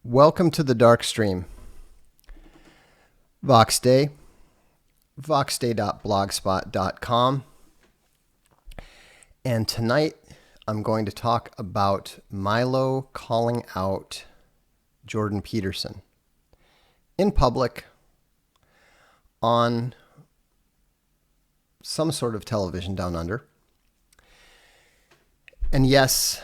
Welcome to the Darkstream. Vox Day, voxday.blogspot.com. And tonight I'm going to talk about Milo calling out Jordan Peterson in public on some sort of television down under. And yes,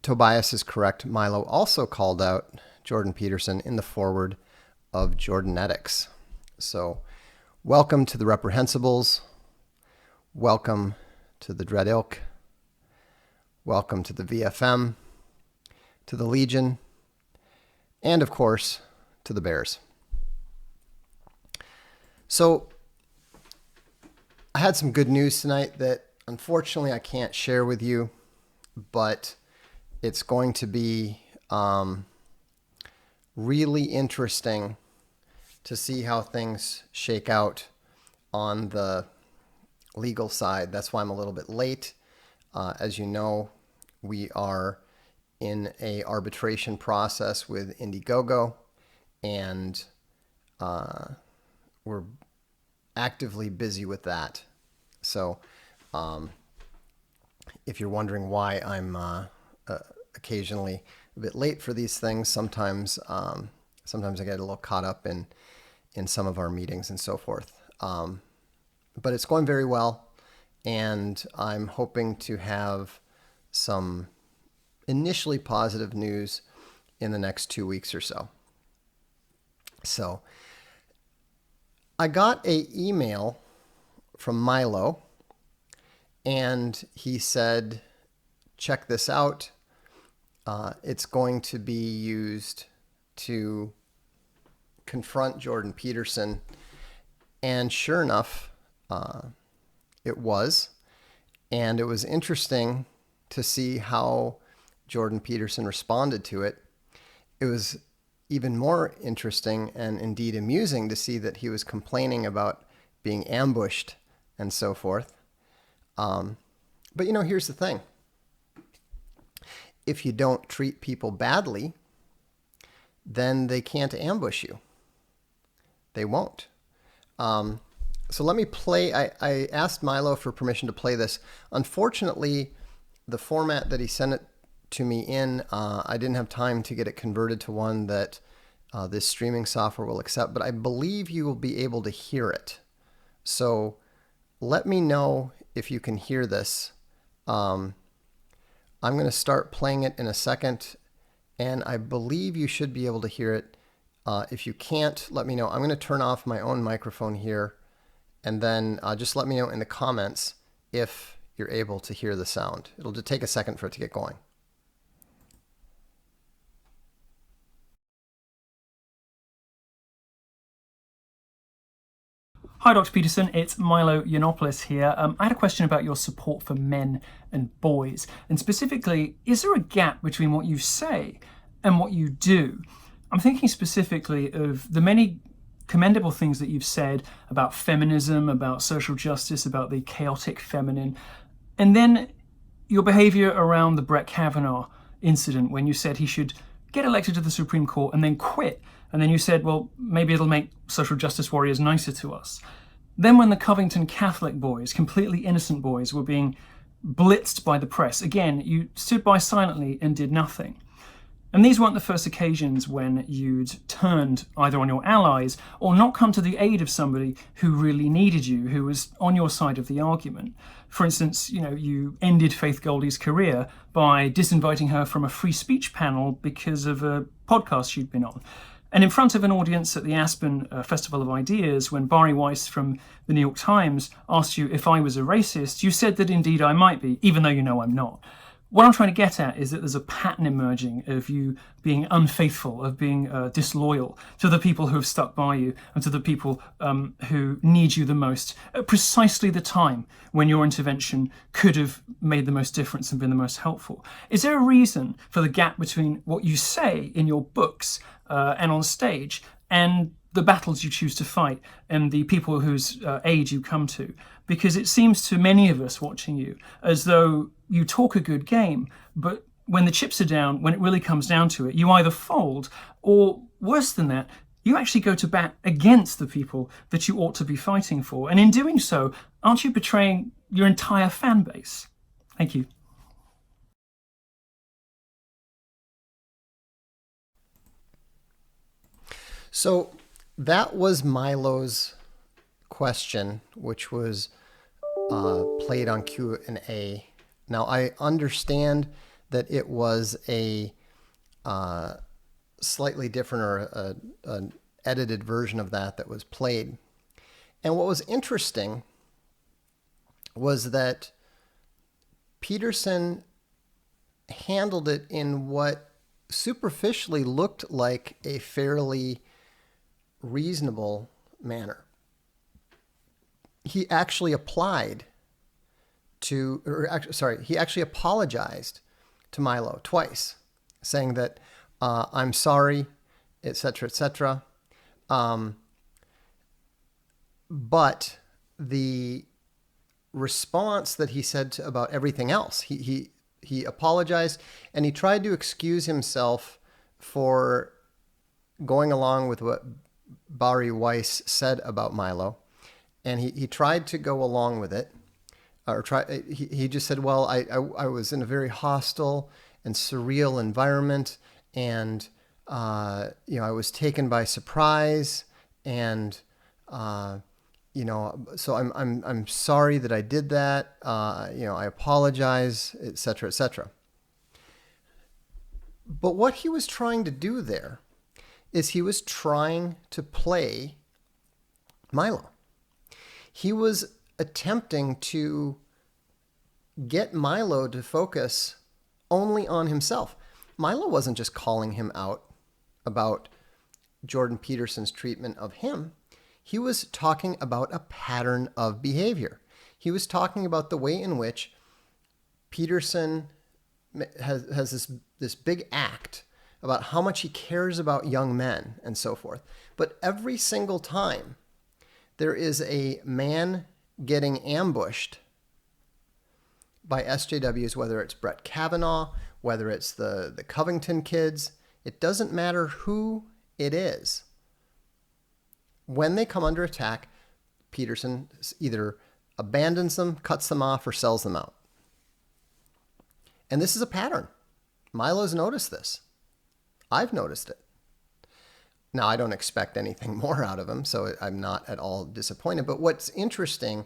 Tobias is correct. Milo also called out Jordan Peterson in the foreword of Jordanetics. So welcome to the Reprehensibles. Welcome to the Dread Ilk. Welcome to the VFM, to the Legion, and of course, to the Bears. So I had some good news tonight that unfortunately I can't share with you, but it's going to be really interesting to see how things shake out on the legal side. That's why I'm a little bit late. As you know, we are in a arbitration process with Indiegogo, and we're actively busy with that. So if you're wondering why I'm occasionally a bit late for these things, sometimes I get a little caught up in some of our meetings and so forth. But it's going very well, and I'm hoping to have some initially positive news in the next 2 weeks or so. So I got an email from Milo, and he said, check this out. It's going to be used to confront Jordan Peterson. And sure enough, it was. And it was interesting to see how Jordan Peterson responded to it. It was even more interesting and indeed amusing to see that he was complaining about being ambushed and so forth. But here's the thing. If you don't treat people badly, then they can't ambush you. They won't. So let me play. I asked Milo for permission to play this. Unfortunately, the format that he sent it to me in, I didn't have time to get it converted to one that this streaming software will accept, but I believe you will be able to hear it. So let me know if you can hear this. I'm going to start playing it in a second, and I believe you should be able to hear it. If you can't, let me know. I'm going to turn off my own microphone here, and then just let me know in the comments if you're able to hear the sound. It'll just take a second for it to get going. Hi, Dr. Peterson. It's Milo Yiannopoulos here. I had a question about your support for men and boys. And specifically, is there a gap between what you say and what you do? I'm thinking specifically of the many commendable things that you've said about feminism, about social justice, about the chaotic feminine, and then your behavior around the Brett Kavanaugh incident when you said he should get elected to the Supreme Court and then quit. And then you said, well, maybe it'll make social justice warriors nicer to us. Then when the Covington Catholic boys, completely innocent boys, were being blitzed by the press, again, you stood by silently and did nothing. And these weren't the first occasions when you'd turned either on your allies or not come to the aid of somebody who really needed you, who was on your side of the argument. For instance, you ended Faith Goldie's career by disinviting her from a free speech panel because of a podcast she'd been on. And in front of an audience at the Aspen Festival of Ideas, when Barry Weiss from the New York Times asked you if I was a racist, you said that indeed I might be, even though you know I'm not. What I'm trying to get at is that there's a pattern emerging of you being unfaithful, of being disloyal to the people who have stuck by you and to the people who need you the most at precisely the time when your intervention could have made the most difference and been the most helpful. Is there a reason for the gap between what you say in your books and on stage and the battles you choose to fight and the people whose aid you come to? Because it seems to many of us watching you as though you talk a good game, but when the chips are down, when it really comes down to it, you either fold or, worse than that, you actually go to bat against the people that you ought to be fighting for. And in doing so, aren't you betraying your entire fan base? Thank you. So that was Milo's question, which was played on Q&A. Now, I understand that it was a slightly different or an edited version of that was played. And what was interesting was that Peterson handled it in what superficially looked like a fairly reasonable manner. He actually he actually apologized to Milo twice, saying that I'm sorry, etc., etc. But the response that he said about everything else, he apologized and he tried to excuse himself for going along with what Barry Weiss said about Milo, and he tried to go along with it, or he just said, well, I was in a very hostile and surreal environment, and I was taken by surprise, and so I'm sorry that I did that. I apologize, etc., etc. But what he was trying to do there is he was trying to play Milo. He was attempting to get Milo to focus only on himself. Milo wasn't just calling him out about Jordan Peterson's treatment of him. He was talking about a pattern of behavior. He was talking about the way in which Peterson has this big act about how much he cares about young men and so forth. But every single time there is a man getting ambushed by SJWs, whether it's Brett Kavanaugh, whether it's the Covington kids, it doesn't matter who it is. When they come under attack, Peterson either abandons them, cuts them off, or sells them out. And this is a pattern. Milo's noticed this. I've noticed it. Now, I don't expect anything more out of him, so I'm not at all disappointed. But what's interesting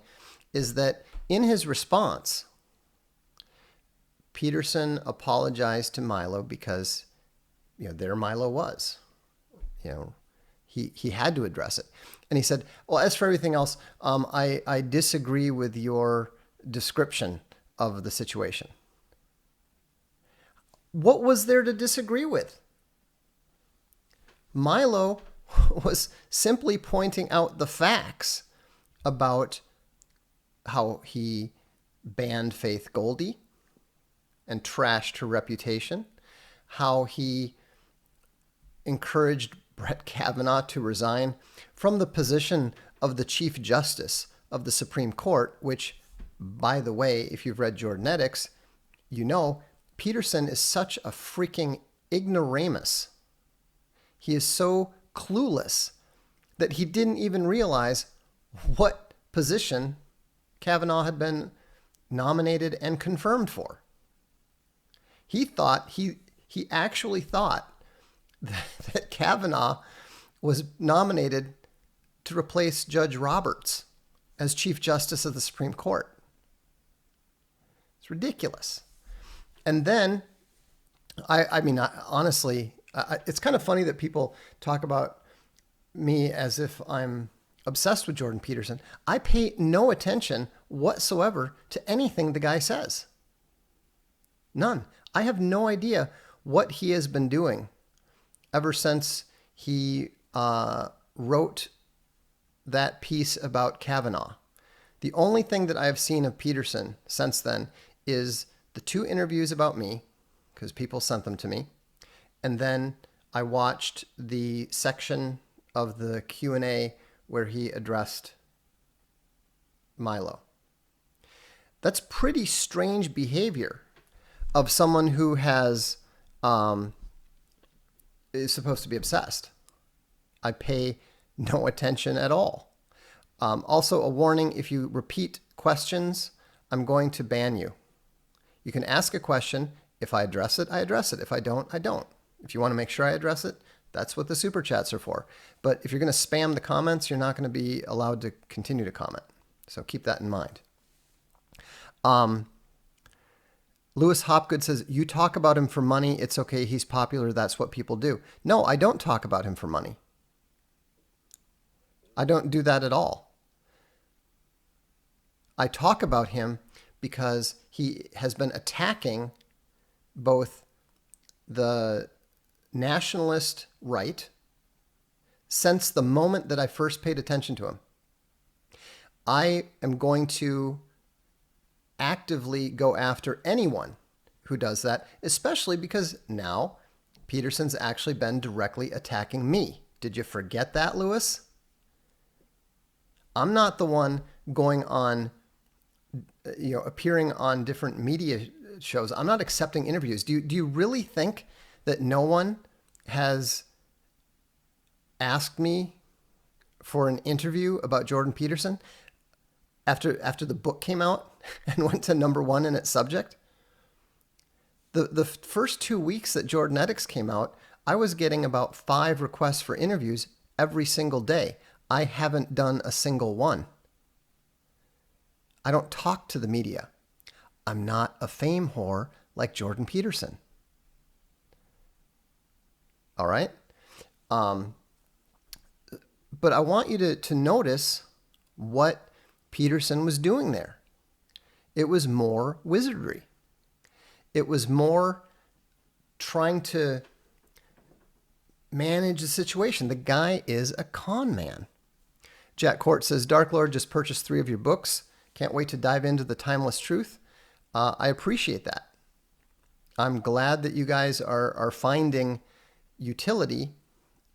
is that in his response, Peterson apologized to Milo because, there Milo was. He had to address it. And he said, well, as for everything else, I disagree with your description of the situation. What was there to disagree with? Milo was simply pointing out the facts about how he banned Faith Goldie and trashed her reputation, how he encouraged Brett Kavanaugh to resign from the position of the Chief Justice of the Supreme Court, which, by the way, if you've read Jordanetics, Peterson is such a freaking ignoramus. He is so clueless that he didn't even realize what position Kavanaugh had been nominated and confirmed for. He actually thought that Kavanaugh was nominated to replace Judge Roberts as Chief Justice of the Supreme Court. It's ridiculous. And then, honestly, it's kind of funny that people talk about me as if I'm obsessed with Jordan Peterson. I pay no attention whatsoever to anything the guy says. None. I have no idea what he has been doing ever since he wrote that piece about Kavanaugh. The only thing that I have seen of Peterson since then is the 2 interviews about me, because people sent them to me. And then I watched the section of the Q&A where he addressed Milo. That's pretty strange behavior. of someone who um, is supposed to be obsessed. I pay no attention at all. Also, a warning, if you repeat questions, I'm going to ban you. You can ask a question. If I address it, I address it. If I don't, I don't. If you want to make sure I address it, that's what the super chats are for. But if you're going to spam the comments, you're not going to be allowed to continue to comment. So keep that in mind. Lewis Hopgood says, you talk about him for money. It's okay. He's popular. That's what people do. No, I don't talk about him for money. I don't do that at all. I talk about him because he has been attacking both the nationalist right since the moment that I first paid attention to him. I am going to actively go after anyone who does that, especially because now Peterson's actually been directly attacking me. Did you forget that, Lewis? I'm not the one going on, appearing on different media shows. I'm not accepting interviews. Do you really think that no one has asked me for an interview about Jordan Peterson after the book came out and went to #1 in its subject? The first 2 weeks that Jordanetics came out, I was getting about 5 requests for interviews every single day. I haven't done a single one. I don't talk to the media. I'm not a fame whore like Jordan Peterson. All right? But I want you to notice what Peterson was doing there. It was more wizardry. It was more trying to manage the situation. The guy is a con man. Jack Court says, Dark Lord just purchased 3 of your books. Can't wait to dive into the timeless truth. I appreciate that. I'm glad that you guys are finding utility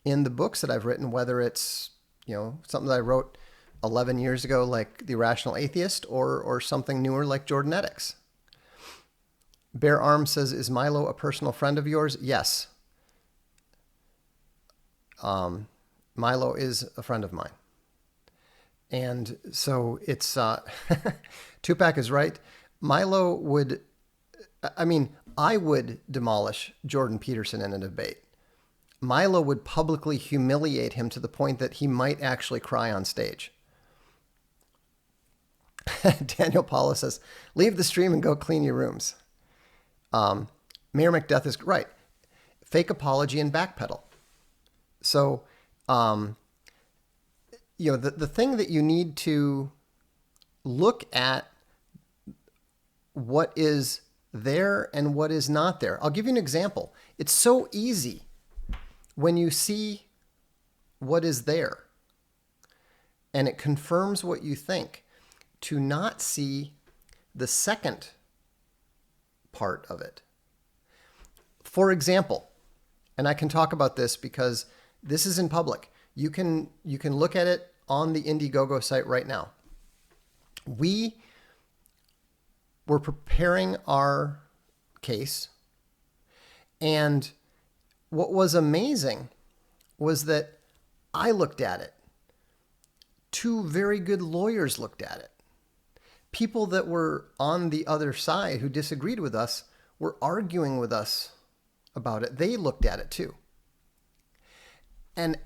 in the books that I've written, whether it's something that I wrote 11 years ago like The Irrational Atheist or something newer like Jordanetics. Bear Arms says, is Milo a personal friend of yours? Yes. Milo is a friend of mine. And so it's, Tupac is right. Milo would, I would demolish Jordan Peterson in a debate. Milo would publicly humiliate him to the point that he might actually cry on stage. Daniel Paula says, leave the stream and go clean your rooms. Mayor Macbeth is right. Fake apology and backpedal. So, the thing that you need to look at what is there and what is not there. I'll give you an example. It's so easy when you see what is there and it confirms what you think to not see the second part of it. For example, and I can talk about this because this is in public. You can look at it on the Indiegogo site right now. We were preparing our case, and what was amazing was that I looked at it. 2 very good lawyers looked at it. People that were on the other side who disagreed with us were arguing with us about it. They looked at it too. And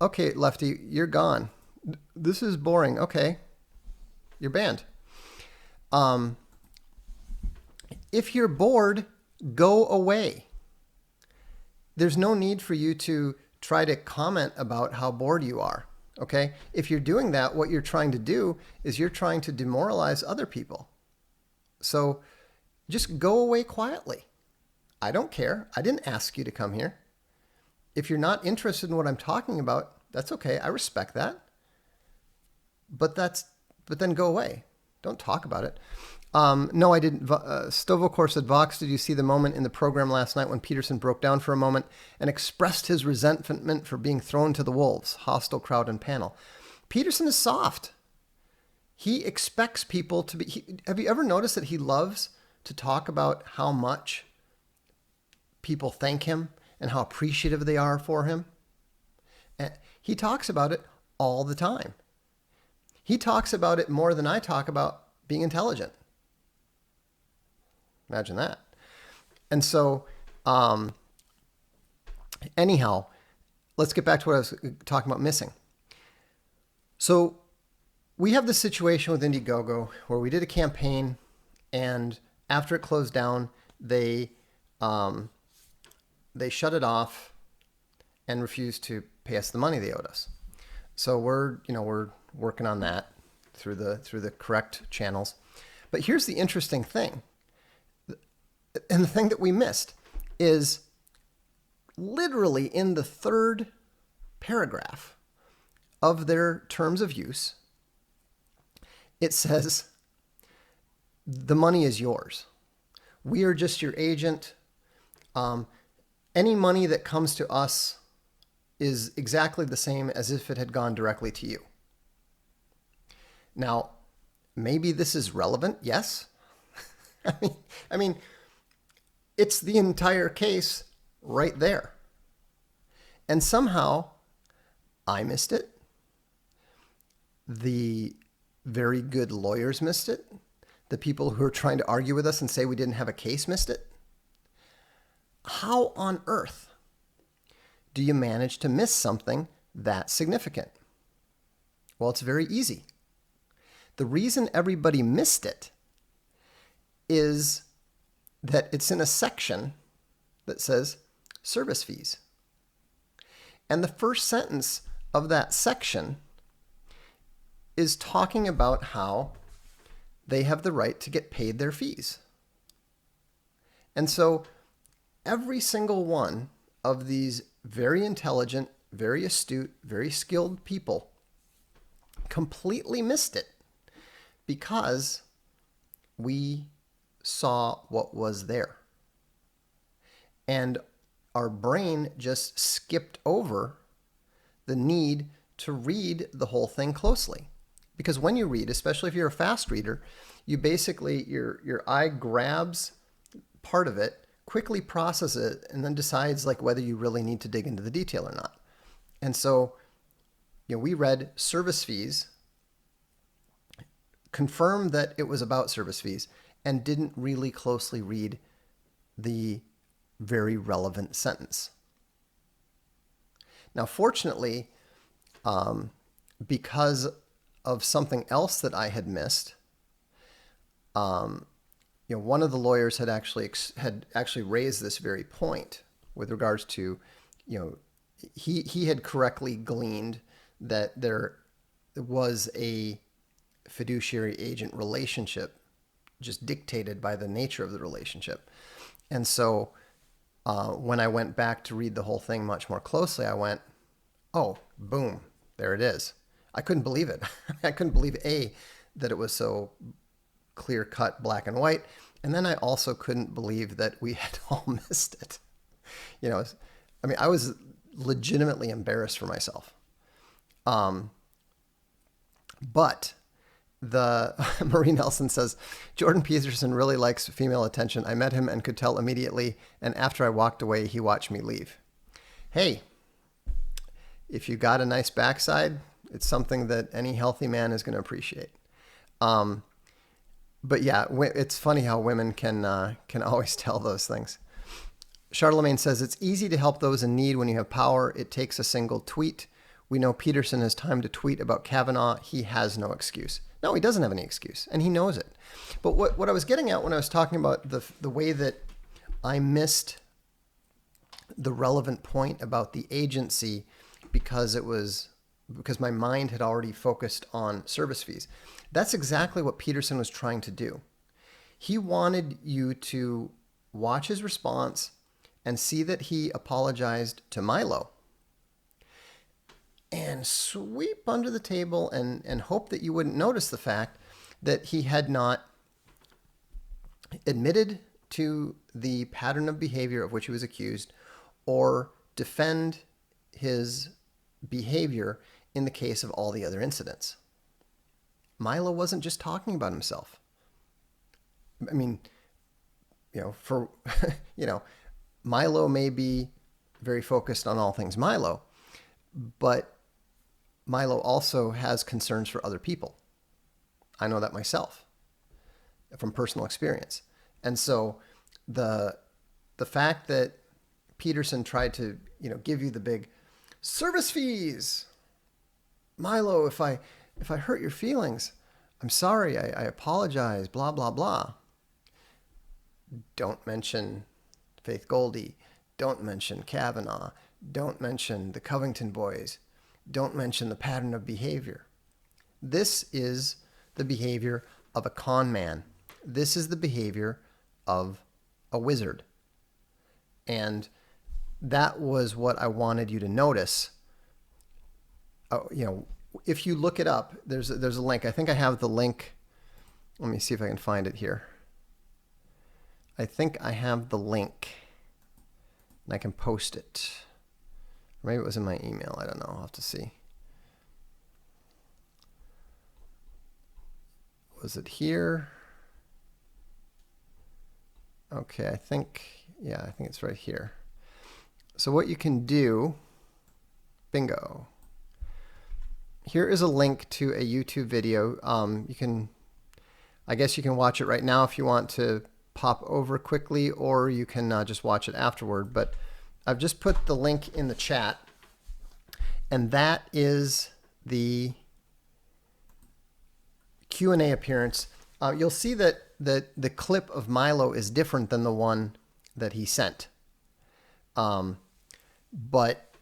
okay, Lefty, you're gone. This is boring. Okay, you're banned. If you're bored, go away. There's no need for you to try to comment about how bored you are. Okay? If you're doing that, what you're trying to do is you're trying to demoralize other people. So just go away quietly. I don't care. I didn't ask you to come here. If you're not interested in what I'm talking about, that's okay. I respect that. But then go away. Don't talk about it. No, I didn't. Stovokor said, Vox, did you see the moment in the program last night when Peterson broke down for a moment and expressed his resentment for being thrown to the wolves? Hostile crowd and panel. Peterson is soft. He expects people to be... have you ever noticed that he loves to talk about how much people thank him and how appreciative they are for him. And he talks about it all the time. He talks about it more than I talk about being intelligent. Imagine that. And so, anyhow, let's get back to what I was talking about missing. So we have this situation with Indiegogo where we did a campaign, and after it closed down, they shut it off and refused to pay us the money they owed us. So we're working on that through the correct channels. But here's the interesting thing, and the thing that we missed is literally in the third paragraph of their terms of use, it says, the money is yours. We are just your agent. Any money that comes to us is exactly the same as if it had gone directly to you. Now, maybe this is relevant. Yes. I mean, it's the entire case right there. And somehow I missed it. The very good lawyers missed it. The people who are trying to argue with us and say we didn't have a case missed it. How on earth do you manage to miss something that significant? Well, it's very easy. The reason everybody missed it is that it's in a section that says service fees. And the first sentence of that section is talking about how they have the right to get paid their fees. And so every single one of these very intelligent, very astute, very skilled people completely missed it because we saw what was there. And our brain just skipped over the need to read the whole thing closely. Because when you read, especially if you're a fast reader, you basically, your eye grabs part of it, quickly processes it, and then decides like whether you really need to dig into the detail or not. And so, we read service fees, confirmed that it was about service fees, and didn't really closely read the very relevant sentence. Now, fortunately, because of something else that I had missed, one of the lawyers had actually raised this very point with regards to, he had correctly gleaned that there was a fiduciary agent relationship just dictated by the nature of the relationship. And so when I went back to read the whole thing much more closely, I went, oh, boom, there it is. I couldn't believe it. I couldn't believe, A, that it was so clear-cut, black and white. And then I also couldn't believe that we had all missed it. I was legitimately embarrassed for myself. But Marie Nelson says, Jordan Peterson really likes female attention. I met him and could tell immediately. And after I walked away, he watched me leave. Hey, if you got a nice backside, it's something that any healthy man is going to appreciate. But yeah, it's funny how women can always tell those things. Charlemagne says, it's easy to help those in need when you have power. It takes a single tweet. We know Peterson has time to tweet about Kavanaugh. He has no excuse. No, he doesn't have any excuse, and he knows it. But what I was getting at when I was talking about the way that I missed the relevant point about the agency because my mind had already focused on service fees. That's exactly what Peterson was trying to do. He wanted you to watch his response and see that he apologized to Milo and sweep under the table and hope that you wouldn't notice the fact that he had not admitted to the pattern of behavior of which he was accused or defend his behavior in the case of all the other incidents. Milo wasn't just talking about himself. I mean, for, you know, Milo may be very focused on all things Milo, but Milo also has concerns for other people. I know that myself from personal experience. And so the fact that Peterson tried to, give you the big service fees, Milo, if I hurt your feelings, I'm sorry, I apologize, blah, blah, blah. Don't mention Faith Goldie. Don't mention Kavanaugh. Don't mention the Covington boys. Don't mention the pattern of behavior. This is the behavior of a con man. This is the behavior of a wizard. And that was what I wanted you to notice. If you look it up, there's a link. I think I have the link. Let me see if I can find it here. I think I have the link, and I can post it. Maybe it was in my email. I don't know. I'll have to see. Was it here? Okay, I think it's right here. So what you can do, bingo. Here is a link to a YouTube video. I guess you can watch it right now if you want to pop over quickly, or you can just watch it afterward. But I've just put the link in the chat, and that is the Q&A appearance. You'll see that the clip of Milo is different than the one that he sent. But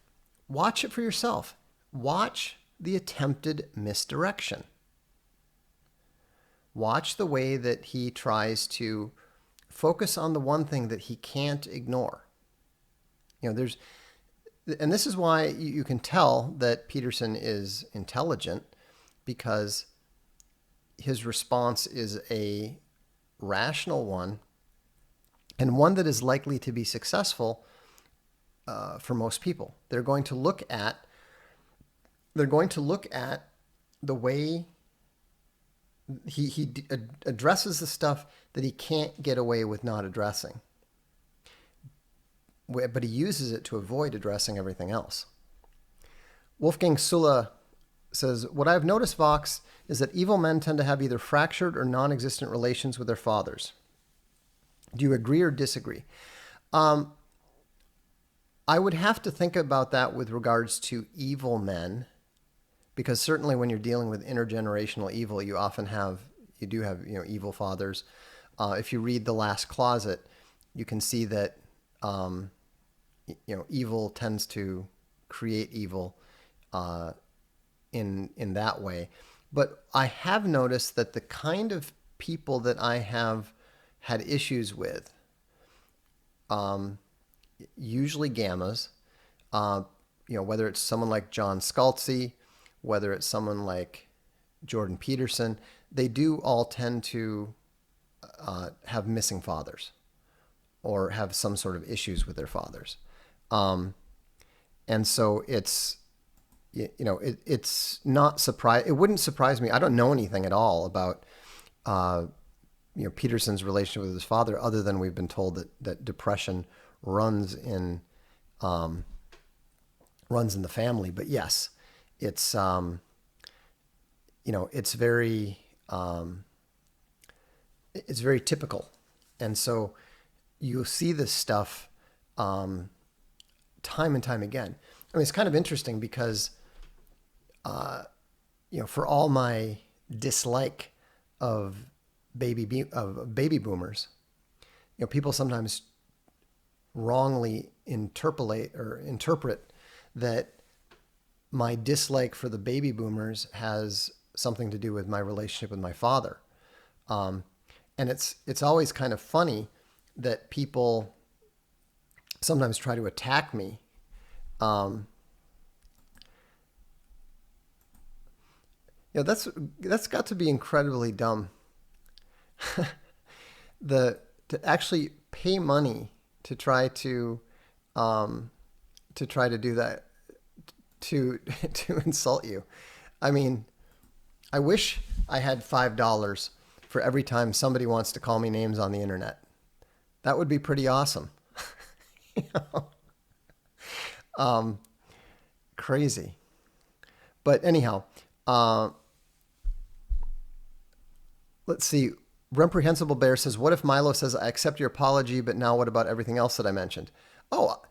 watch it for yourself. Watch the attempted misdirection. Watch the way that he tries to focus on the one thing that he can't ignore. And this is why you can tell that Peterson is intelligent, because his response is a rational one, and one that is likely to be successful for most people. They're going to look at the way he addresses the stuff that he can't get away with not addressing, but he uses it to avoid addressing everything else. Wolfgang Sulla says, what I've noticed, Vox, is that evil men tend to have either fractured or non-existent relations with their fathers. Do you agree or disagree? I would have to think about that with regards to evil men, because certainly when you're dealing with intergenerational evil, you do have evil fathers. If you read The Last Closet, you can see that evil tends to create evil in that way. But I have noticed that the kind of people that I have had issues with, usually gammas, whether it's someone like John Scalzi, whether it's someone like Jordan Peterson, they do all tend to have missing fathers or have some sort of issues with their fathers. And so it's not surprise. It wouldn't surprise me. I don't know anything at all about Peterson's relationship with his father, other than we've been told that depression runs in the family. But yes, it's it's very typical, and so you'll see this stuff time and time again. I mean, it's kind of interesting because for all my dislike of baby boomers, people sometimes wrongly interpret that my dislike for the baby boomers has something to do with my relationship with my father. And it's always kind of funny that people sometimes try to attack me. That's got to be incredibly dumb. To actually pay money to try to do that, to insult you. I mean, I wish I had $5 for every time somebody wants to call me names on the internet. That would be pretty awesome. Crazy. But anyhow, uh, let's see. Reprehensible Bear says, "What if Milo says I accept your apology, but now what about everything else that I mentioned?" Oh,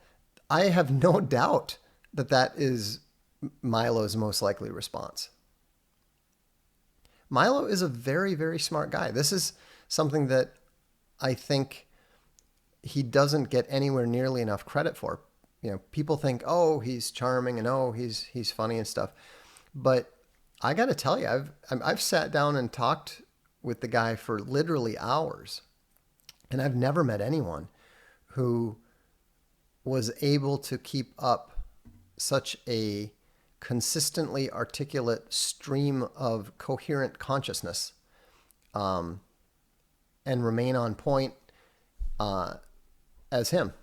I have no doubt that that is Milo's most likely response. Milo is a very, very smart guy. This is something that I think he doesn't get anywhere nearly enough credit for. You know, people think, "Oh, he's charming," and "Oh, he's funny," and stuff. But I got to tell you, I've sat down and talked with the guy for literally hours, and I've never met anyone who was able to keep up such a consistently articulate stream of coherent consciousness, and remain on point uh, as him.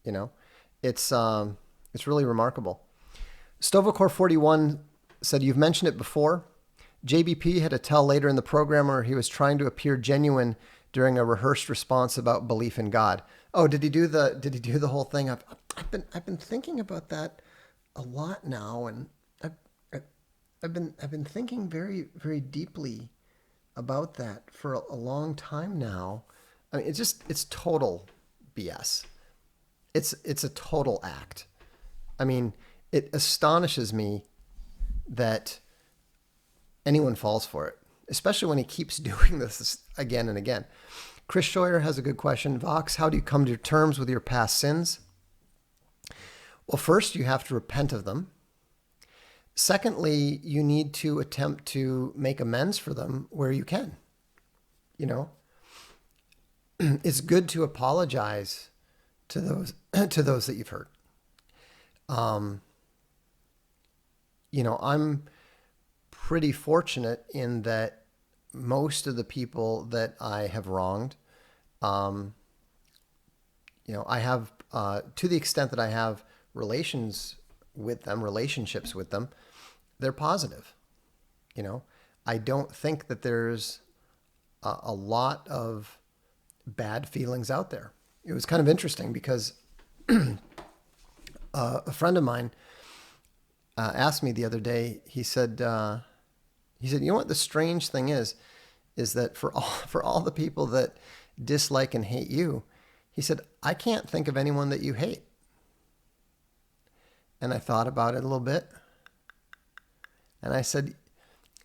You know, it's really remarkable. Stovacor 41 said, "You've mentioned it before. JBP had to tell later in the program where he was trying to appear genuine during a rehearsed response about belief in God." Oh, did he do the whole thing? I've been thinking about that a lot now, and I've been thinking very, very deeply about that for a long time now. I mean, it's total BS. It's a total act. I mean, it astonishes me that anyone falls for it, especially when he keeps doing this again and again. Chris Scheuer has a good question. Vox, how do you come to terms with your past sins? Well, first, you have to repent of them. Secondly, you need to attempt to make amends for them where you can. You know, it's good to apologize to those to those that you've hurt. I'm pretty fortunate in that most of the people that I have wronged, I have, to the extent that I have relationships with them, they're positive. I don't think that there's a lot of bad feelings out there. It was kind of interesting because a friend of mine asked me the other day. He said, "You know what the strange thing is that for all the people that dislike and hate you," he said, "I can't think of anyone that you hate." And I thought about it a little bit, and I said,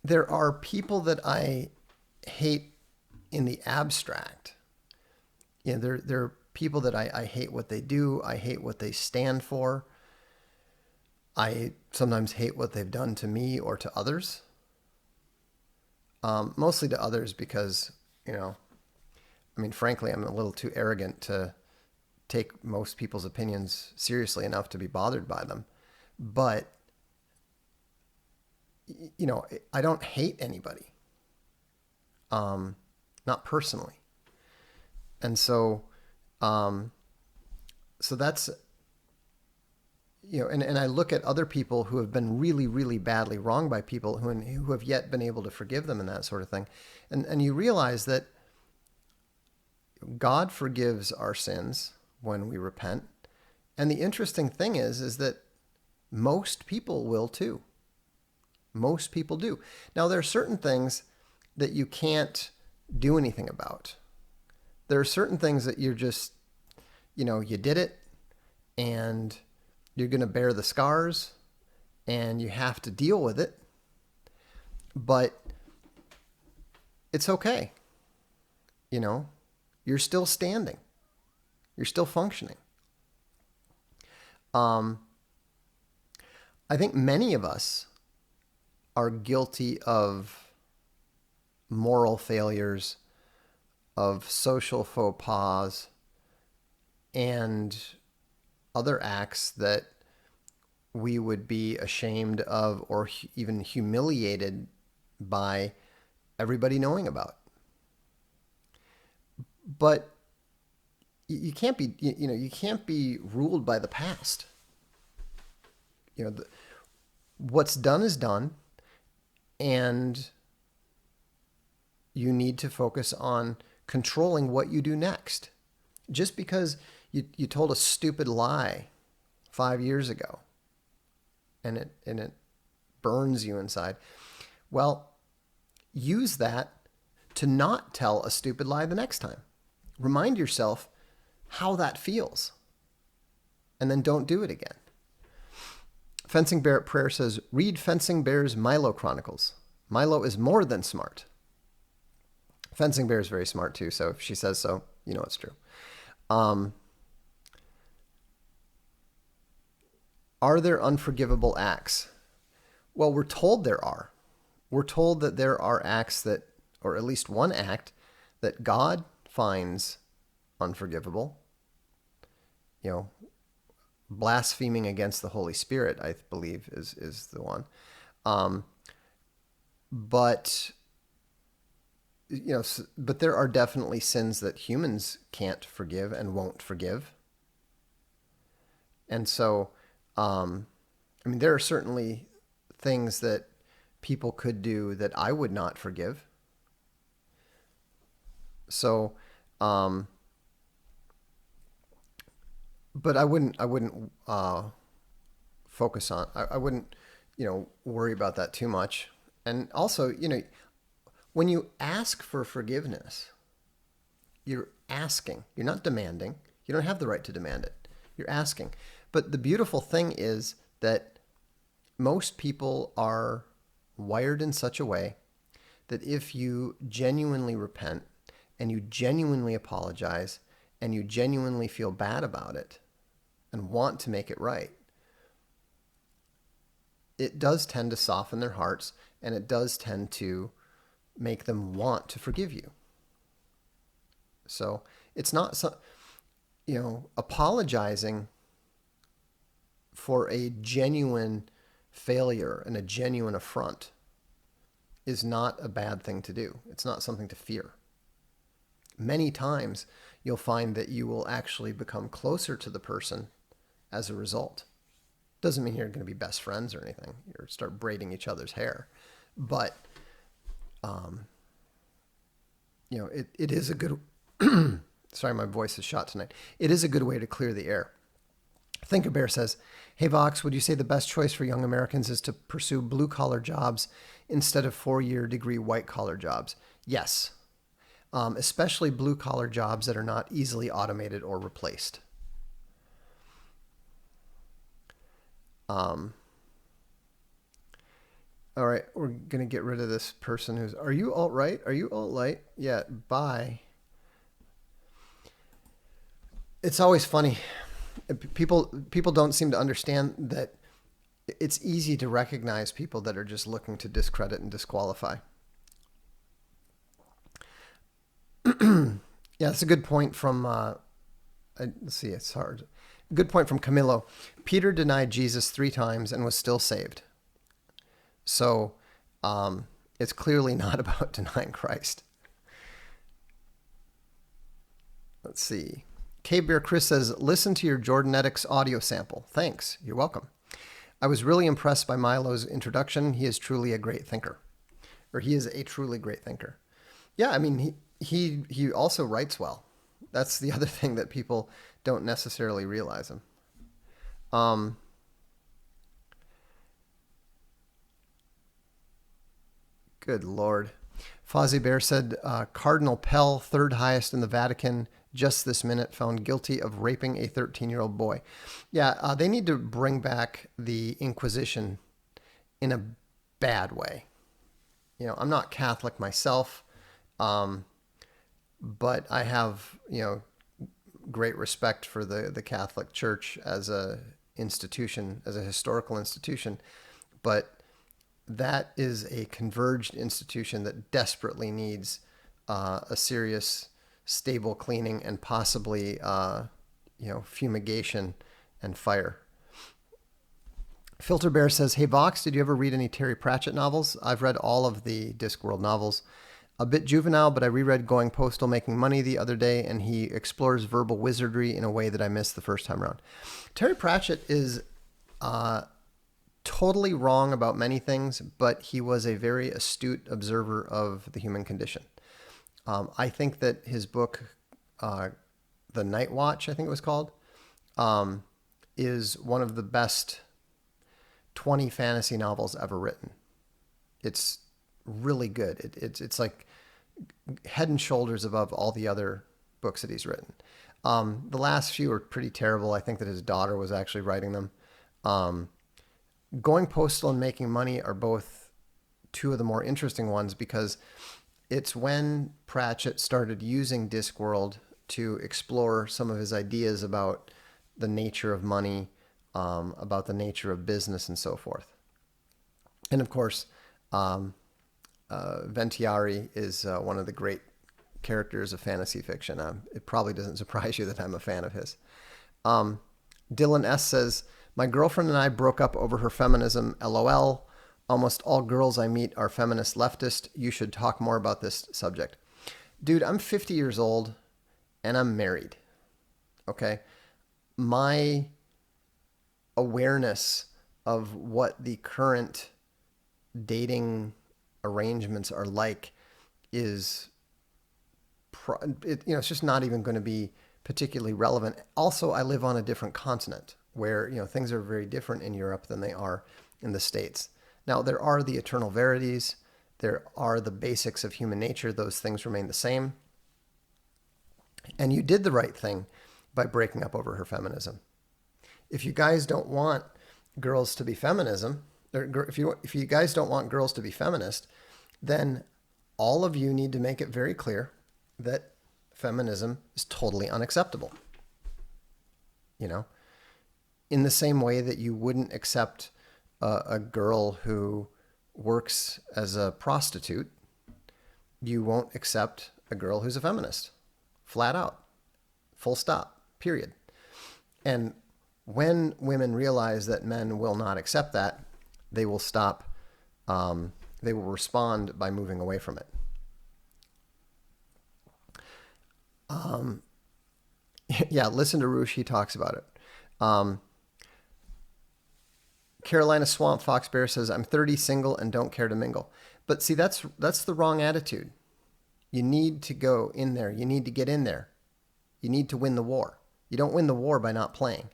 there are people that I hate in the abstract. There are people that I hate what they do. I hate what they stand for. I sometimes hate what they've done to me or to others. Mostly to others because, frankly, I'm a little too arrogant to take most people's opinions seriously enough to be bothered by them. But, I don't hate anybody, not personally. And so that's, and I look at other people who have been really, really badly wronged by people who have yet been able to forgive them and that sort of thing. And you realize that God forgives our sins when we repent. And the interesting thing is that most people will too. Most people do. Now, there are certain things that you can't do anything about. There are certain things that you're just, you did it and you're going to bear the scars and you have to deal with it. But it's okay. You're still standing. You're still functioning. I think many of us are guilty of moral failures, of social faux pas, and other acts that we would be ashamed of or even humiliated by everybody knowing about. But you can't be, you can't be ruled by the past. What's done is done, and you need to focus on controlling what you do next. Just because you told a stupid lie 5 years ago and it burns you inside, well, use that to not tell a stupid lie the next time. Remind yourself how that feels, and then don't do it again. Fencing Bear at Prayer says, read Fencing Bear's Milo Chronicles. Milo is more than smart. Fencing Bear is very smart too, so if she says so, you know it's true. Are there unforgivable acts? Well, we're told there are. We're told that there are acts that, or at least one act, that God finds unforgivable. You know, blaspheming against the Holy Spirit, I believe, is the one. But there are definitely sins that humans can't forgive and won't forgive. And so, there are certainly things that people could do that I would not forgive. So, but I wouldn't focus on. I wouldn't, worry about that too much. And also, when you ask for forgiveness, you're asking. You're not demanding. You don't have the right to demand it. You're asking. But the beautiful thing is that most people are wired in such a way that if you genuinely repent and you genuinely apologize and you genuinely feel bad about it and want to make it right, it does tend to soften their hearts, and it does tend to make them want to forgive you. So it's not apologizing for a genuine failure and a genuine affront is not a bad thing to do. It's not something to fear. Many times you'll find that you will actually become closer to the person as a result. Doesn't mean you're going to be best friends or anything, or start braiding each other's hair. But, it is a good, sorry, my voice is shot tonight. It is a good way to clear the air. Thinker Bear says, hey, Vox, would you say the best choice for young Americans is to pursue blue-collar jobs instead of 4-year degree white-collar jobs? Yes, especially blue-collar jobs that are not easily automated or replaced. All right, we're going to get rid of this person who's, are you alt-right? Are you alt-right? Yeah, bye. It's always funny. People don't seem to understand that it's easy to recognize people that are just looking to discredit and disqualify. Yeah, that's a good point from, let's see, it's hard. Good point from Camillo. Peter denied Jesus 3 times and was still saved. So it's clearly not about denying Christ. Let's see. K-Bear Chris says, listen to your Jordanetics audio sample. Thanks. You're welcome. I was really impressed by Milo's introduction. He is truly a great thinker. Or he is a truly great thinker. Yeah, he also writes well. That's the other thing that people don't necessarily realize him. Good Lord. Fozzie Bear said, Cardinal Pell, 3rd highest in the Vatican, just this minute, found guilty of raping a 13-year-old boy. Yeah, they need to bring back the Inquisition in a bad way. I'm not Catholic myself, but I have, great respect for the Catholic Church as a institution, as a historical institution. But that is a converged institution that desperately needs a serious, stable cleaning and possibly, fumigation and fire. Filter Bear says, hey, Vox, did you ever read any Terry Pratchett novels? I've read all of the Discworld novels. A bit juvenile, but I reread Going Postal Making Money the other day, and he explores verbal wizardry in a way that I missed the first time around. Terry Pratchett is totally wrong about many things, but he was a very astute observer of the human condition. I think that his book The Night Watch, I think it was called, um, is one of the best 20 fantasy novels ever written. It's really good. It's like head and shoulders above all the other books that he's written. The last few are pretty terrible. I think that his daughter was actually writing them. Um, Going Postal and Making Money are both two of the more interesting ones because it's when Pratchett started using Discworld to explore some of his ideas about the nature of money, about the nature of business, and so forth. And of course, um, Ventiari is one of the great characters of fantasy fiction. It probably doesn't surprise you that I'm a fan of his. Um, Dylan S. says, my girlfriend and I broke up over her feminism. LOL. Almost all girls I meet are feminist leftist. You should talk more about this subject. Dude, I'm 50 years old and I'm married. Okay? My awareness of what the current dating arrangements are like is it's just not even going to be particularly relevant. Also, I live on a different continent where things are very different in Europe than they are in the States. Now, there are the eternal verities, there are the basics of human nature. Those things remain the same. And you did the right thing by breaking up over her feminism. If you guys don't want girls to be feminism, or if you guys don't want girls to be feminist, then all of you need to make it very clear that feminism is totally unacceptable. In the same way that you wouldn't accept a girl who works as a prostitute, you won't accept a girl who's a feminist. Flat out. Full stop. Period. And when women realize that men will not accept that, they will stop. They will respond by moving away from it. Yeah, listen to Roosh. He talks about it. Carolina Swamp Fox Bear says, I'm 30, single, and don't care to mingle. But see, that's the wrong attitude. You need to go in there. You need to get in there. You need to win the war. You don't win the war by not playing.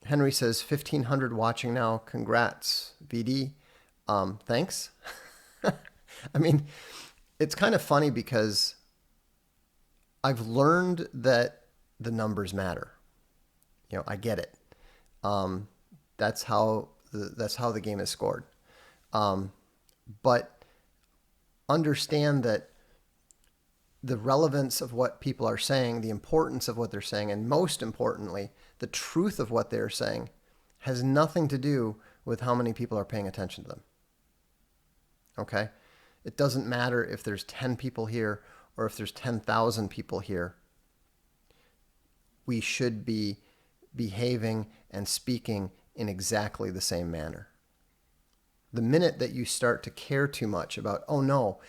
Henry says, 1,500 watching now. Congrats, VD. Thanks. I mean, it's kind of funny because I've learned that the numbers matter. I get it. That's how the game is scored. But understand that the relevance of what people are saying, the importance of what they're saying, and most importantly, the truth of what they're saying has nothing to do with how many people are paying attention to them. Okay? It doesn't matter if there's 10 people here or if there's 10,000 people here. We should be behaving and speaking in exactly the same manner. The minute that you start to care too much about, oh no,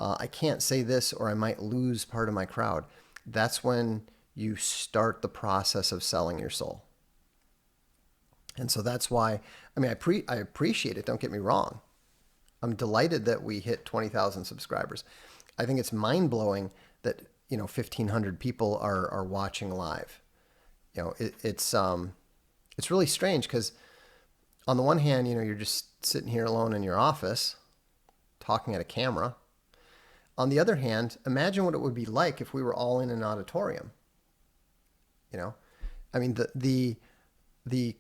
I can't say this or I might lose part of my crowd, that's when you start the process of selling your soul. And so that's why, I mean, I appreciate it, don't get me wrong. I'm delighted that we hit 20,000 subscribers. I think it's mind-blowing that 1,500 people are watching live. It's really strange because on the one hand, you're just sitting here alone in your office talking at a camera. On the other hand, imagine what it would be like if we were all in an auditorium. I mean, the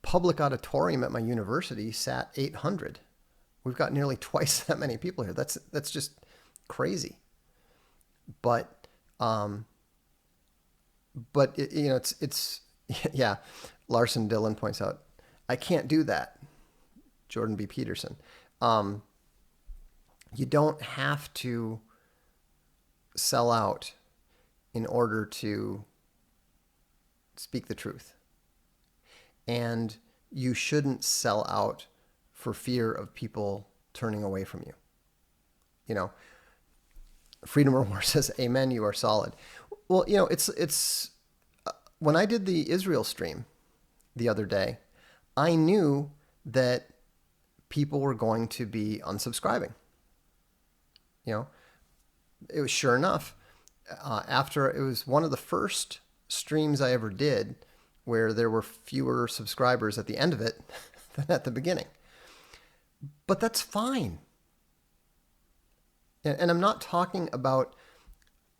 public auditorium at my university sat 800. We've got nearly twice that many people here. That's just crazy. But it's yeah. Larson Dillon points out, I can't do that. Jordan B. Peterson. You don't have to sell out in order to speak the truth. And you shouldn't sell out for fear of people turning away from you. Freedom or War says, amen, you are solid. Well, it's when I did the Israel stream the other day, I knew that people were going to be unsubscribing. it was sure enough, after it was one of the first streams I ever did where there were fewer subscribers at the end of it than at the beginning. But that's fine. And I'm not talking about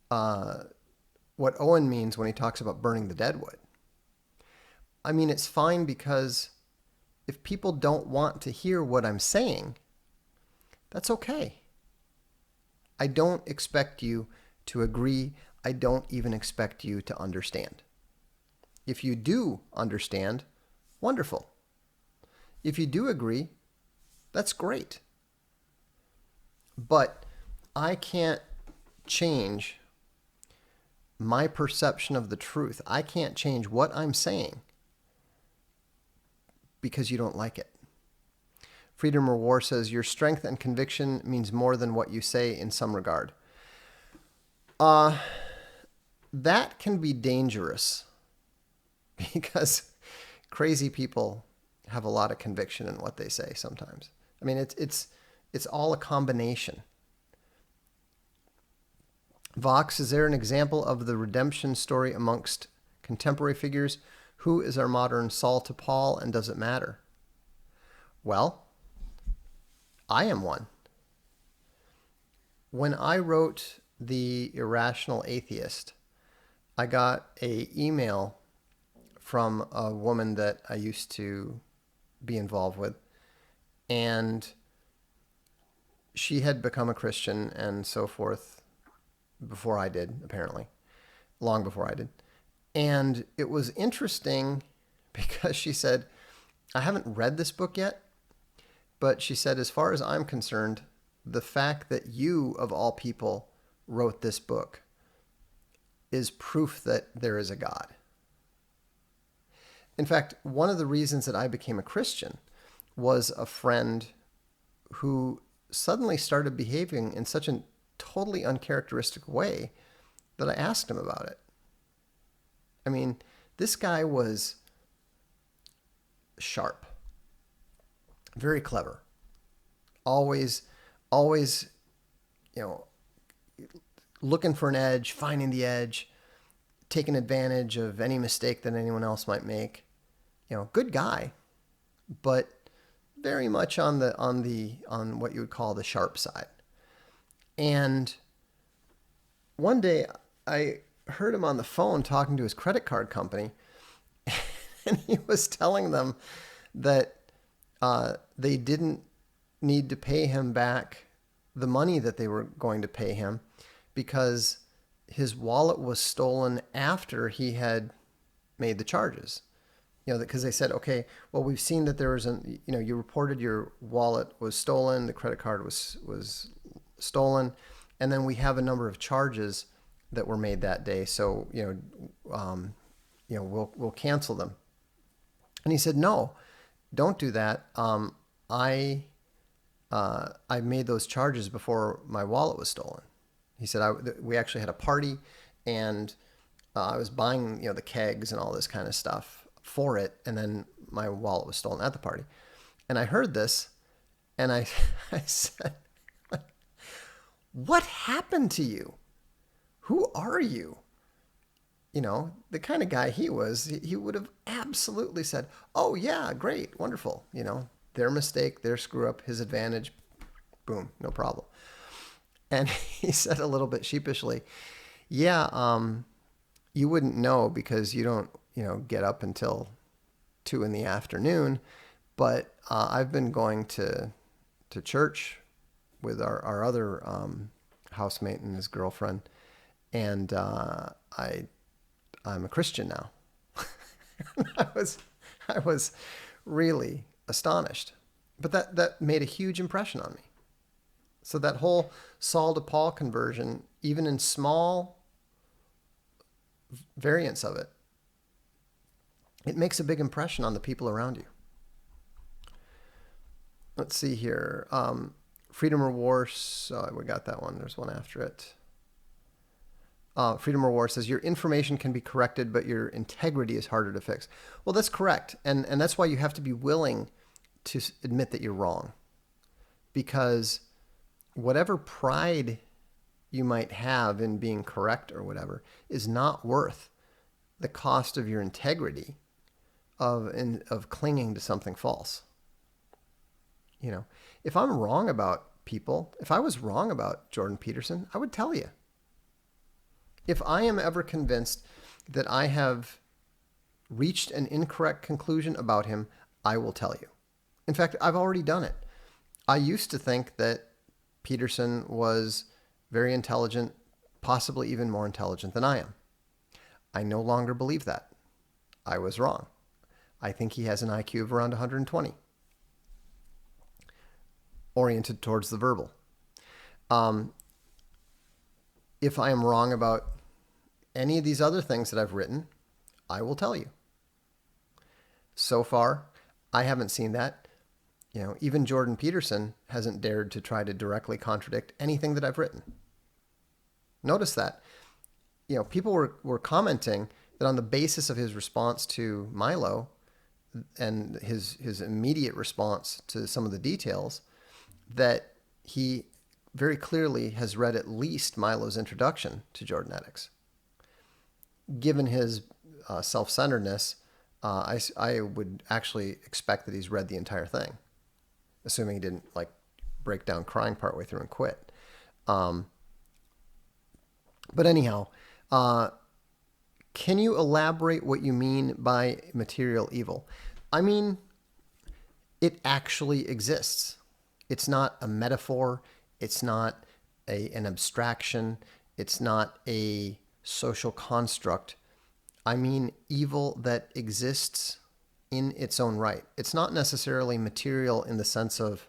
what Owen means when he talks about burning the deadwood. I mean, it's fine because if people don't want to hear what I'm saying, that's okay. I don't expect you to agree. I don't even expect you to understand. If you do understand, wonderful. If you do agree, that's great. But I can't change my perception of the truth. I can't change what I'm saying because you don't like it. Freedom or War says, your strength and conviction means more than what you say in some regard. That can be dangerous because crazy people have a lot of conviction in what they say sometimes. I mean, it's all a combination. Vox, is there an example of the redemption story amongst contemporary figures? Who is our modern Saul to Paul, and does it matter? Well, I am one. When I wrote The Irrational Atheist, I got an email from a woman that I used to be involved with, and she had become a Christian and so forth before I did, apparently, long before I did. And it was interesting because she said, I haven't read this book yet, but she said, as far as I'm concerned, the fact that you, of all people, wrote this book is proof that there is a God. In fact, one of the reasons that I became a Christian was a friend who suddenly started behaving in such a totally uncharacteristic way that I asked him about it. I mean, this guy was sharp, very clever, always, looking for an edge, finding the edge, taking advantage of any mistake that anyone else might make. Good guy, but very much on what you would call the sharp side. And one day I heard him on the phone talking to his credit card company, and he was telling them that they didn't need to pay him back the money that they were going to pay him because his wallet was stolen after he had made the charges. Because they said, okay, well, we've seen that there was you reported your wallet was stolen, the credit card was stolen, and then we have a number of charges that were made that day, so we'll cancel them. And he said, no, don't do that. I made those charges before my wallet was stolen. He said, we actually had a party, and I was buying the kegs and all this kind of stuff for it, and then my wallet was stolen at the party. And I heard this, and I said, what happened to you? Who are you? The kind of guy he was, he would have absolutely said, oh yeah, great, wonderful. Their mistake, their screw up, his advantage, boom, no problem. And he said a little bit sheepishly, yeah, you wouldn't know because you don't, get up until 2 p.m, but I've been going to church with our other housemate and his girlfriend, and I'm a Christian now. I was really astonished, but that made a huge impression on me. So that whole Saul to Paul conversion, even in small variants of it, it makes a big impression on the people around you. Let's see here. Freedom or War, we got that one. There's one after it. Freedom or War says, your information can be corrected, but your integrity is harder to fix. Well, that's correct. And that's why you have to be willing to admit that you're wrong. Because whatever pride you might have in being correct or whatever is not worth the cost of your integrity of clinging to something false. You know, if I'm wrong about people, if I was wrong about Jordan Peterson, I would tell you. If I am ever convinced that I have reached an incorrect conclusion about him, I will tell you. In fact, I've already done it. I used to think that Peterson was very intelligent, possibly even more intelligent than I am. I no longer believe that. I was wrong. I think he has an IQ of around 120, oriented towards the verbal. If I am wrong about any of these other things that I've written, I will tell you. So far, I haven't seen that. You know, even Jordan Peterson hasn't dared to try to directly contradict anything that I've written. Notice that. You know, people were commenting that on the basis of his response to Milo and his immediate response to some of the details, that he very clearly has read at least Milo's introduction to Jordanetics. Given his self-centeredness, I would actually expect that he's read the entire thing, assuming he didn't like break down crying partway through and quit. But anyhow, can you elaborate what you mean by material evil? I mean, it actually exists. It's not a metaphor. It's not an abstraction. It's not a social construct. I mean evil that exists in its own right. It's not necessarily material in the sense of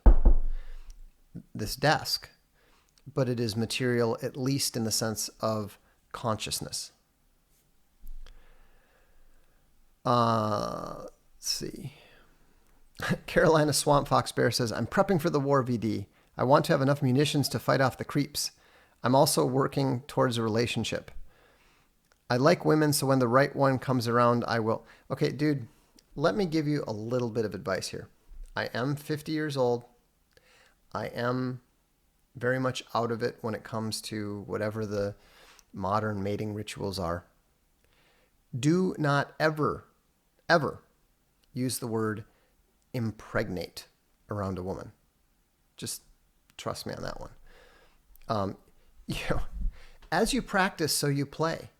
this desk, but it is material at least in the sense of consciousness. Let's see. Carolina Swamp Fox Bear says, I'm prepping for the war, VD. I want to have enough munitions to fight off the creeps. I'm also working towards a relationship. I like women, so when the right one comes around, I will. Okay, dude, let me give you a little bit of advice here. I am 50 years old. I am very much out of it when it comes to whatever the modern mating rituals are. Do not ever, ever use the word impregnate around a woman. Just trust me on that one. You know, as you practice, so you play.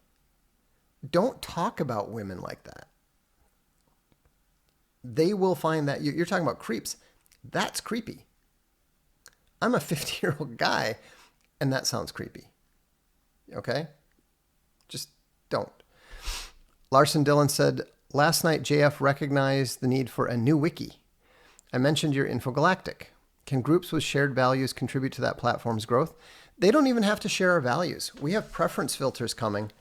Don't talk about women like that. They will find that you're talking about creeps. That's creepy. I'm a 50-year-old guy, and that sounds creepy. Okay? Just don't. Larson Dillon said, last night JF recognized the need for a new wiki. I mentioned your Infogalactic. Can groups with shared values contribute to that platform's growth? They don't even have to share our values. We have preference filters coming,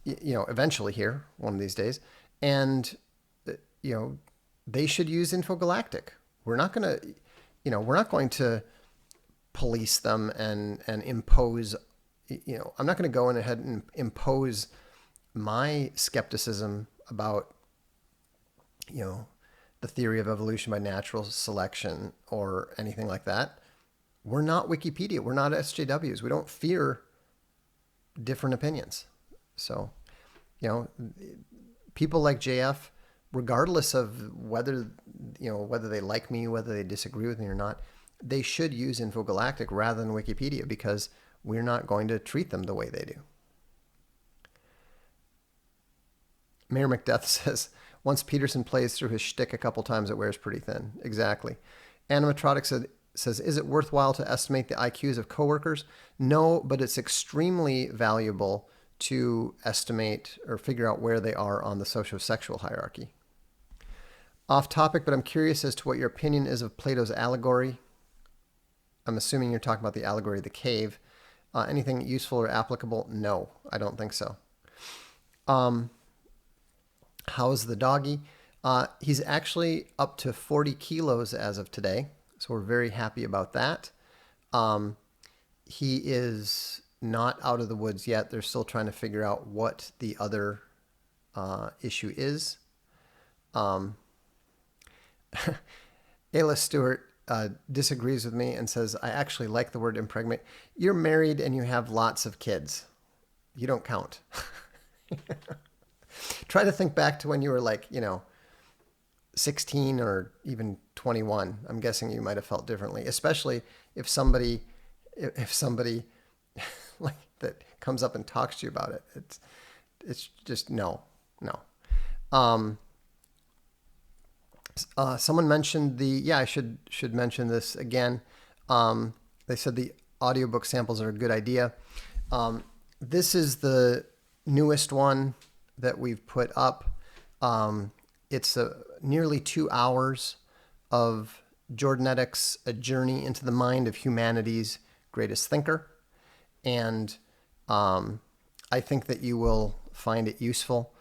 eventually here, one of these days. And, they should use Infogalactic. We're not going to police them and impose, I'm not going to go in ahead and impose my skepticism about, the theory of evolution by natural selection or anything like that. We're not Wikipedia. We're not SJWs. We don't fear different opinions. So, people like JF, regardless of whether they like me, whether they disagree with me or not, they should use Infogalactic rather than Wikipedia because we're not going to treat them the way they do. Mayor Macduff says, once Peterson plays through his shtick a couple times, it wears pretty thin. Exactly. Animatronic says, is it worthwhile to estimate the IQs of coworkers? No, but it's extremely valuable to estimate or figure out where they are on the socio-sexual hierarchy. Off topic, but I'm curious as to what your opinion is of Plato's allegory. I'm assuming you're talking about the allegory of the cave. Anything useful or applicable? No, I don't think so. How's the doggy? He's actually up to 40 kilos as of today, so we're very happy about that. He is not out of the woods yet. They're still trying to figure out what the other issue is. Ayla Stewart disagrees with me and says, I actually like the word impregnate. You're married and you have lots of kids. You don't count. Try to think back to when you were like, 16 or even 21. I'm guessing you might have felt differently, especially if somebody like that comes up and talks to you about it. It's just no. Um, Someone mentioned I should mention this again. They said the audiobook samples are a good idea. This is the newest one that we've put up. It's nearly 2 hours of Jordan Ettick's A Journey into the Mind of Humanity's Greatest Thinker. And I think that you will find it useful.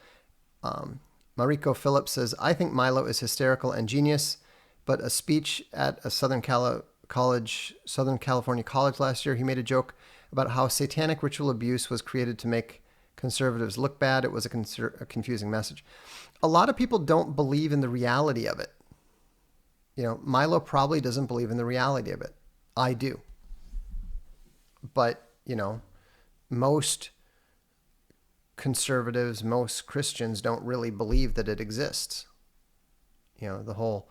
Mariko Phillips says, I think Milo is hysterical and genius, but a speech at a Southern California college last year, he made a joke about how satanic ritual abuse was created to make conservatives look bad. It was a confusing message. A lot of people don't believe in the reality of it. Milo probably doesn't believe in the reality of it. I do. But, most conservatives, most Christians don't really believe that it exists. The whole,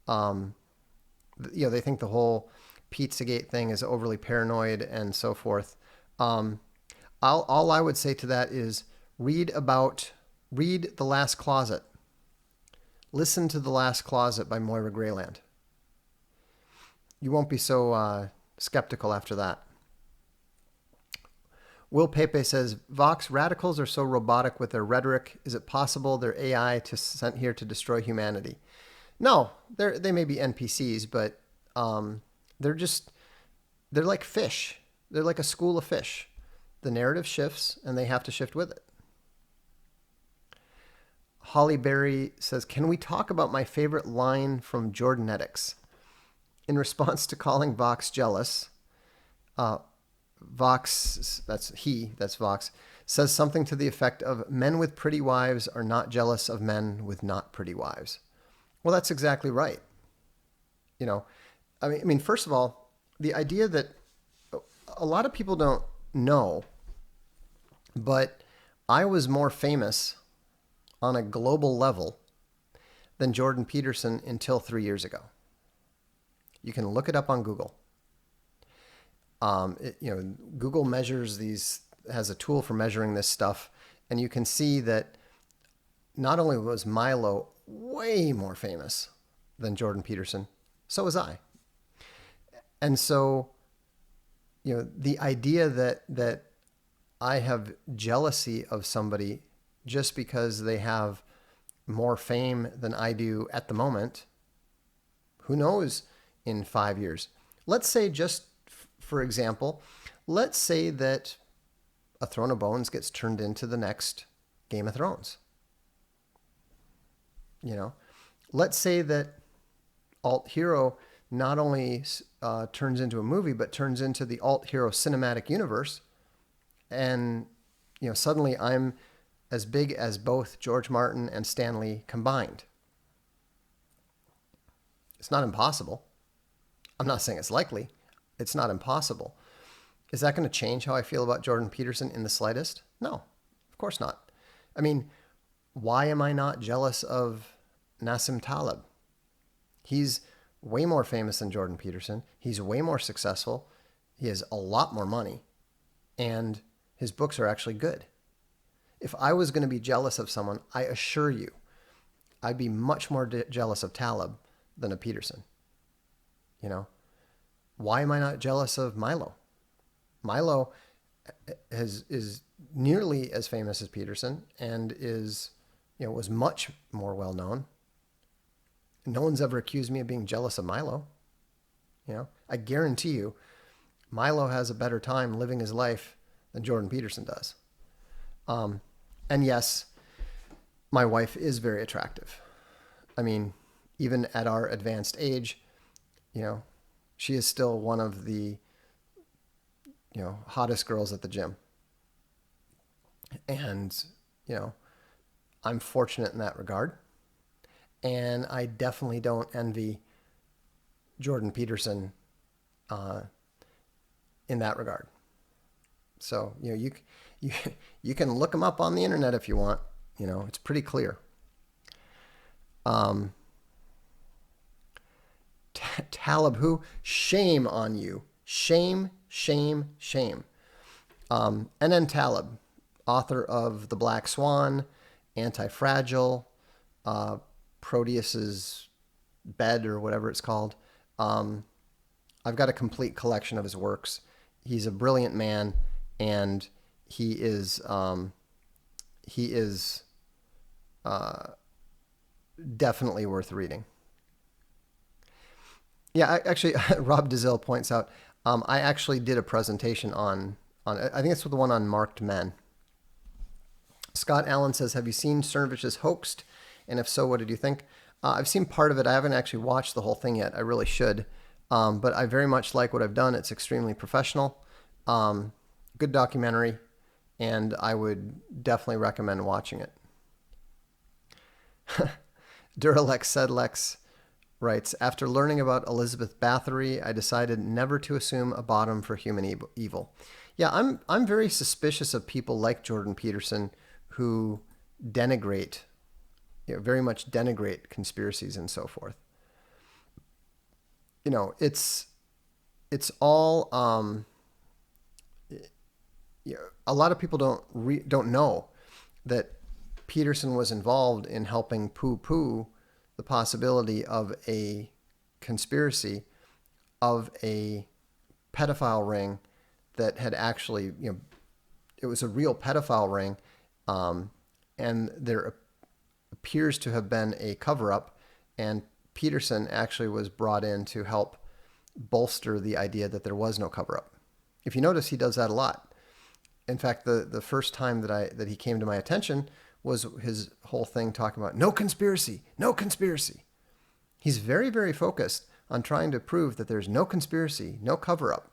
they think the whole Pizzagate thing is overly paranoid and so forth. All I would say to that is read The Last Closet. Listen to The Last Closet by Moira Grayland. You won't be so skeptical after that. Will Pepe says, Vox radicals are so robotic with their rhetoric. Is it possible they're AI sent here to destroy humanity? No, they may be NPCs, but they're like fish. They're like a school of fish. The narrative shifts, and they have to shift with it. Holly Berry says, can we talk about my favorite line from Jordan Ettick's? In response to calling Vox jealous, Vox, that's Vox, says something to the effect of, men with pretty wives are not jealous of men with not pretty wives. Well, that's exactly right. I mean, first of all, the idea that a lot of people don't know, but I was more famous on a global level than Jordan Peterson until 3 years ago. You can look it up on Google. Google has a tool for measuring this stuff, and you can see that not only was Milo way more famous than Jordan Peterson, so was I. And so, the idea that I have jealousy of somebody just because they have more fame than I do at the moment, who knows in 5 years? Let's say, just for example, let's say that A Throne of Bones gets turned into the next Game of Thrones. Let's say that Alt Hero not only turns into a movie, but turns into the Alt Hero cinematic universe. And, suddenly I'm as big as both George Martin and Stan Lee combined. It's not impossible. I'm not saying it's likely. It's not impossible. Is that going to change how I feel about Jordan Peterson in the slightest? No, of course not. I mean, why am I not jealous of Nassim Taleb? He's way more famous than Jordan Peterson. He's way more successful. He has a lot more money. And his books are actually good. If I was going to be jealous of someone, I assure you, I'd be much more jealous of Taleb than of Peterson. Why am I not jealous of Milo? Milo is nearly as famous as Peterson and was much more well known. No one's ever accused me of being jealous of Milo. I guarantee you, Milo has a better time living his life than Jordan Peterson does. And yes, my wife is very attractive. I mean, even at our advanced age, she is still one of the, hottest girls at the gym. And, I'm fortunate in that regard. And I definitely don't envy Jordan Peterson in that regard. So you you can look him up on the internet if you want. It's pretty clear. Talib, who? Shame on you. Shame, shame, shame. N.N. Talib, author of The Black Swan, Anti-Fragile, Proteus's Bed, or whatever it's called. I've got a complete collection of his works. He's a brilliant man, and he is definitely worth reading. Yeah, actually, Rob DeZille points out, I actually did a presentation I think it's the one on marked men. Scott Allen says, have you seen Cernovich's Hoaxed? And if so, what did you think? I've seen part of it. I haven't actually watched the whole thing yet. I really should. But I very much like what I've done. It's extremely professional. Good documentary. And I would definitely recommend watching it. Duralex Sedlex writes, after learning about Elizabeth Bathory, I decided never to assume a bottom for human evil. Yeah, I'm very suspicious of people like Jordan Peterson who denigrate, very much denigrate conspiracies and so forth. It's all a lot of people don't know that Peterson was involved in helping poo-poo the possibility of a conspiracy of a pedophile ring that had actually, it was a real pedophile ring, and there appears to have been a cover-up, and Peterson actually was brought in to help bolster the idea that there was no cover-up. If you notice, he does that a lot. In fact, the first time that he came to my attention was his whole thing talking about no conspiracy, no conspiracy. He's very, very focused on trying to prove that there's no conspiracy, no cover-up.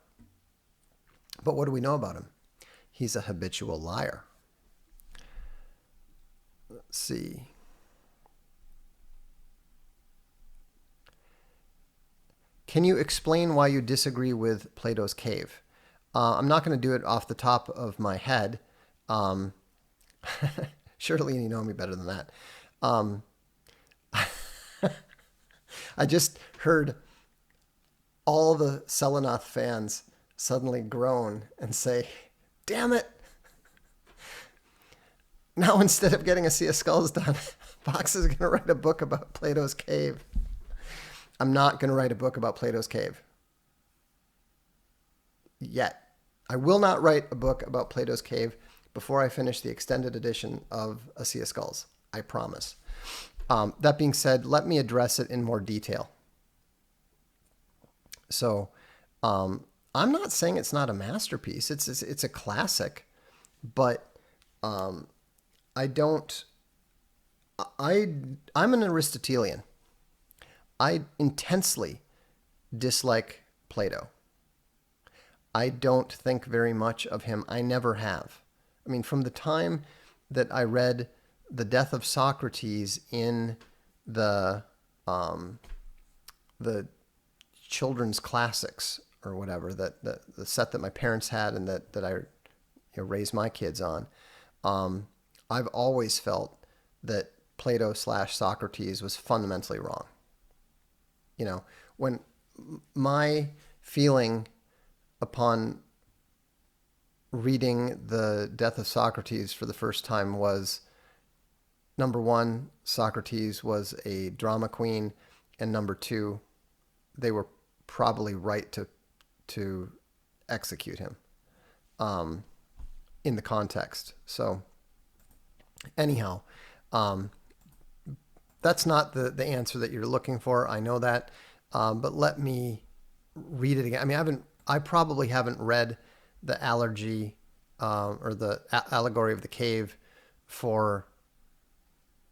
But what do we know about him? He's a habitual liar. Let's see. Can you explain why you disagree with Plato's cave? I'm not going to do it off the top of my head. Surely you know me better than that. I just heard all the Selenoth fans suddenly groan and say, damn it. Now instead of getting a Sea of Skulls done, Fox is going to write a book about Plato's cave. I'm not going to write a book about Plato's cave. Yet. I will not write a book about Plato's cave before I finish the extended edition of A Sea of Skulls. I promise. That being said, let me address it in more detail. So, I'm not saying it's not a masterpiece. It's a classic, but I'm an Aristotelian. I intensely dislike Plato. I don't think very much of him. I never have. I mean, from the time that I read The Death of Socrates in the children's classics or whatever, the set that my parents had and that I raised my kids on, I've always felt that Plato / Socrates was fundamentally wrong. When my feeling upon reading The Death of Socrates for the first time was, number one, Socrates was a drama queen, and number two, they were probably right to execute him in the context. So anyhow, that's not the answer that you're looking for. I know that, but let me read it again. I mean, I probably haven't read the Allergy or the Allegory of the Cave for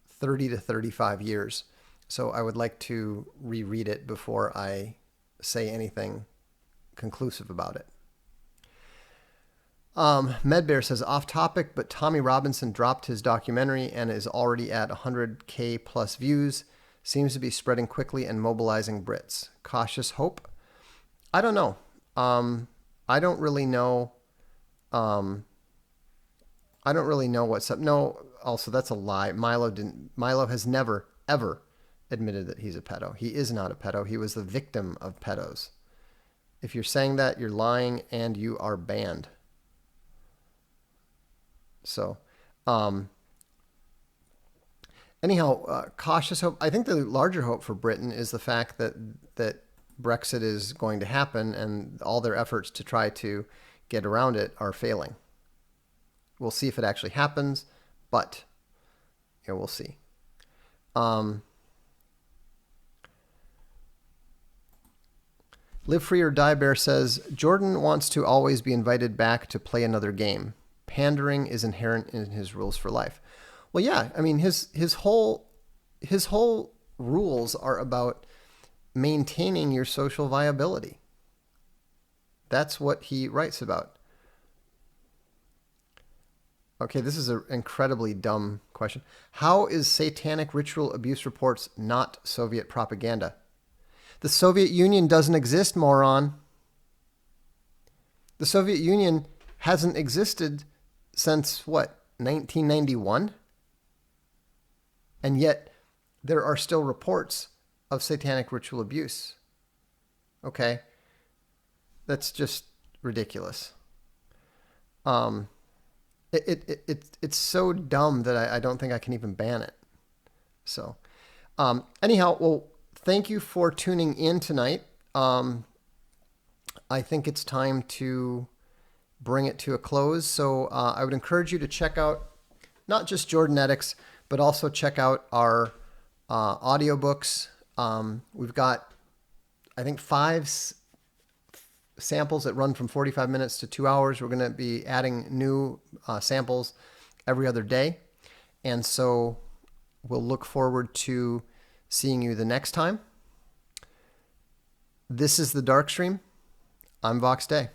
30 to 35 years. So I would like to reread it before I say anything conclusive about it. Medbear says, off topic, but Tommy Robinson dropped his documentary and is already at 100K plus views. Seems to be spreading quickly and mobilizing Brits. Cautious hope? I don't know. I don't really know. I don't really know what's up. No, also that's a lie. Milo has never ever admitted that he's a pedo. He is not a pedo. He was the victim of pedos. If you're saying that, you're lying and you are banned. So, anyhow, cautious hope. I think the larger hope for Britain is the fact that Brexit is going to happen and all their efforts to try to get around it are failing. We'll see if it actually happens, but we'll see. Live Free or Die Bear says, Jordan wants to always be invited back to play another game. Pandering is inherent in his rules for life. Well, yeah, I mean his whole rules are about maintaining your social viability. That's what he writes about. Okay, this is an incredibly dumb question. How is satanic ritual abuse reports not Soviet propaganda? The Soviet Union doesn't exist, moron. The Soviet Union hasn't existed since, what, 1991? And yet there are still reports of satanic ritual abuse. Okay? That's just ridiculous. It's so dumb that I don't think I can even ban it. So, anyhow, well, thank you for tuning in tonight. I think it's time to bring it to a close. So I would encourage you to check out not just Jordanetics, but also check out our audiobooks. We've got, I think, 5 samples that run from 45 minutes to 2 hours. We're going to be adding new samples every other day. And so we'll look forward to seeing you the next time. This is the Darkstream. I'm Vox Day.